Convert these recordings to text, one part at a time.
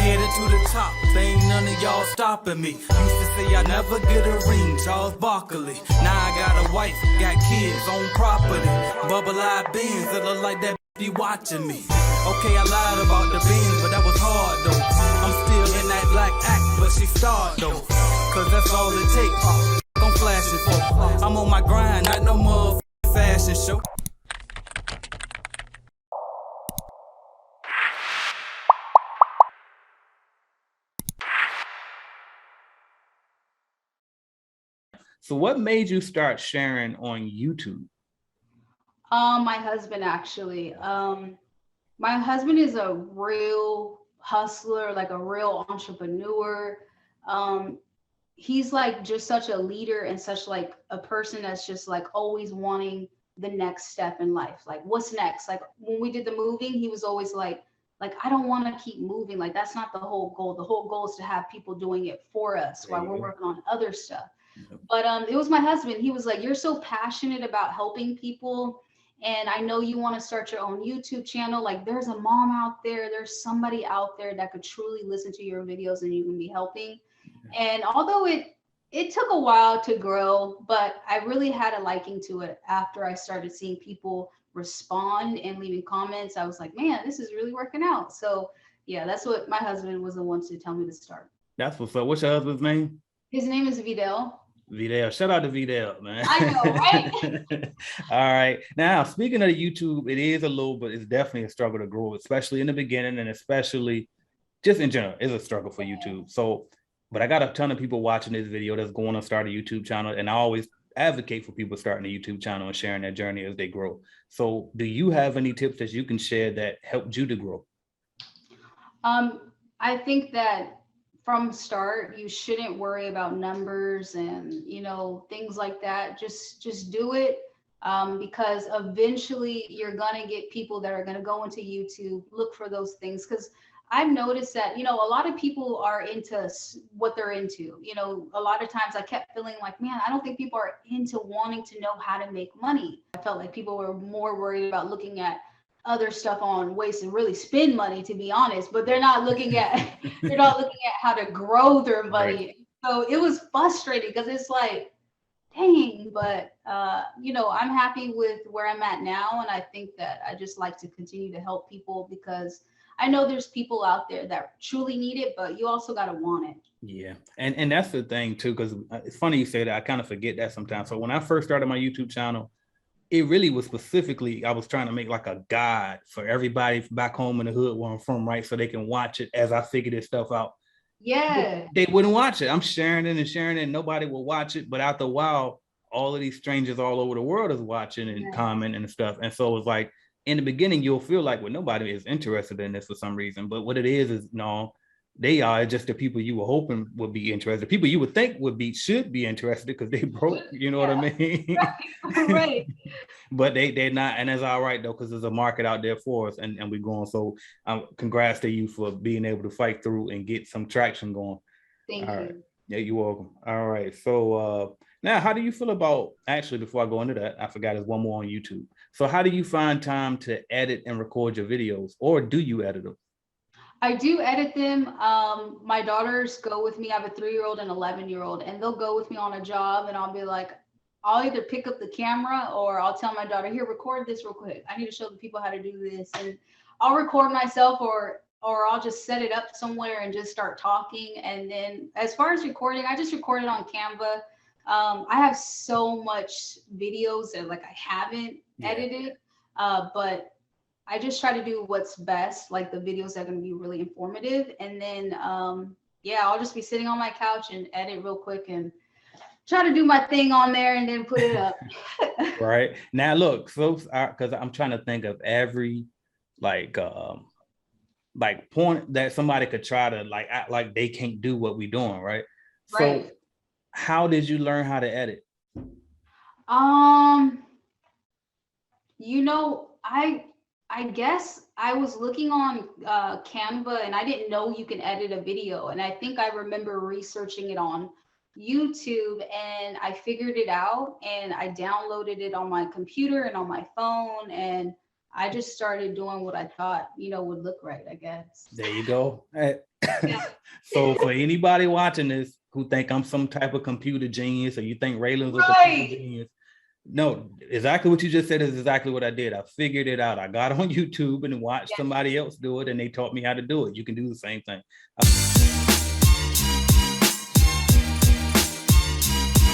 Headed to the top, there ain't none of y'all stopping me. Used to say I never get a ring, Charles Barkley. Now I got a wife, got kids, own property. Bubble-eyed beans that look like that be watching me. Okay, I lied about the beans, but that was hard though. I'm still in that black act, but she starred though. Cause that's all it takes. I'm flashing for. I'm on my grind, not no more fashion show. So what made you start sharing on YouTube? My husband actually. My husband is a real hustler, like a real entrepreneur. He's like just such a leader and such like a person that's just like always wanting the next step in life. Like what's next? Like when we did the moving, he was always like I don't want to keep moving. Like that's not the whole goal. The whole goal is to have people doing it for us while we're working on other stuff. But it was my husband. He was like, you're so passionate about helping people. And I know you want to start your own YouTube channel. Like there's a mom out there, there's somebody out there that could truly listen to your videos and you can be helping. And although it took a while to grow, but I really had a liking to it after I started seeing people respond and leaving comments. I was like, man, this is really working out. So yeah, that's what my husband was the one to tell me to start. That's what's up. What's your husband's name? His name is Vidal. Vidal, shout out to Vidal, man. I know, right? All right. Now, speaking of YouTube, it is a little, but it's definitely a struggle to grow, especially in the beginning and especially just in general, it's a struggle for YouTube. So, but I got a ton of people watching this video that's going to start a YouTube channel, and I always advocate for people starting a YouTube channel and sharing their journey as they grow. So do you have any tips that you can share that helped you to grow? I think that from start, you shouldn't worry about numbers and, you know, things like that. Just do it because eventually you're going to get people that are going to go into YouTube, look for those things. Because I've noticed that, you know, a lot of people are into what they're into. You know, a lot of times I kept feeling like, man, I don't think people are into wanting to know how to make money. I felt like people were more worried about looking at other stuff on ways to really spend money, to be honest, but they're not looking at how to grow their money. Right. So it was frustrating because it's like, dang, but you know, I'm happy with where I'm at now, and I think that I just like to continue to help people because I know there's people out there that truly need it, but you also got to want it. Yeah, and that's the thing too, because it's funny you say that. I kind of forget that sometimes. So when I first started my YouTube channel, it really was specifically, I was trying to make like a guide for everybody back home in the hood where I'm from, right? So they can watch it as I figure this stuff out. Yeah. They wouldn't watch it. I'm sharing it and nobody will watch it. But after a while, all of these strangers all over the world is watching and commenting and stuff. And so it's like, in the beginning, you'll feel like, well, nobody is interested in this for some reason. But what it is no, they are just the people you were hoping would be interested. People you would think should be interested because they broke, you know what I mean? Right. But they're not, and that's all right though, because there's a market out there for us, and we're going. So congrats to you for being able to fight through and get some traction going. Thank you. Right. Yeah, you're welcome. All right. So now, how do you feel about, actually, before I go into that, I forgot there's one more on YouTube. So how do you find time to edit and record your videos, or do you edit them? I do edit them. My daughters go with me. I have a 3-year-old and 11-year-old, and they'll go with me on a job, and I'll be like, I'll either pick up the camera or I'll tell my daughter, here, record this real quick. I need to show the people how to do this. And I'll record myself or I'll just set it up somewhere and just start talking. And then as far as recording, I just record it on Canva. I have so much videos that like I haven't edited, but I just try to do what's best, like the videos that are going to be really informative. And then, I'll just be sitting on my couch and edit real quick and try to do my thing on there and then put it up. Right. Now, look, folks, because I'm trying to think of every like point that somebody could try to like act like they can't do what we're doing, right? Right. So how did you learn how to edit? You know, I guess I was looking on Canva and I didn't know you can edit a video. And I think I remember researching it on YouTube and I figured it out and I downloaded it on my computer and on my phone. And I just started doing what I thought, would look right, I guess. There you go. Hey. Yeah. So for anybody watching this who think I'm some type of computer genius, or you think Raylan's a Right. computer genius, no, exactly what you just said is exactly what I did. I figured it out. I got on YouTube and watched somebody else do it, and they taught me how to do it. You can do the same thing.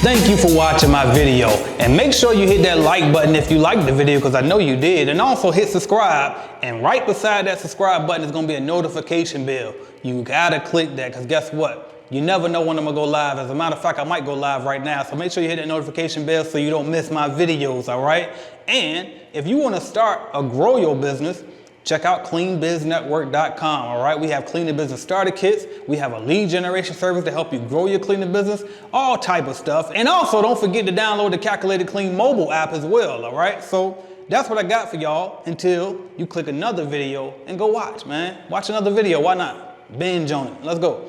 Thank you for watching my video, and make sure you hit that like button if you liked the video, because I know you did, and also hit subscribe, and right beside that subscribe button is going to be a notification bell. You gotta click that, because guess what? You never know when I'm gonna go live. As a matter of fact, I might go live right now, so make sure you hit that notification bell so you don't miss my videos, all right? And if you want to start or grow your business, check out cleanbiznetwork.com, all right? We have cleaning business starter kits. We have a lead generation service to help you grow your cleaning business, all type of stuff. And also don't forget to download the Calculated Clean mobile app as well, all right? So that's what I got for y'all until you click another video and go watch, man. Watch another video, why not? Binge on it, let's go.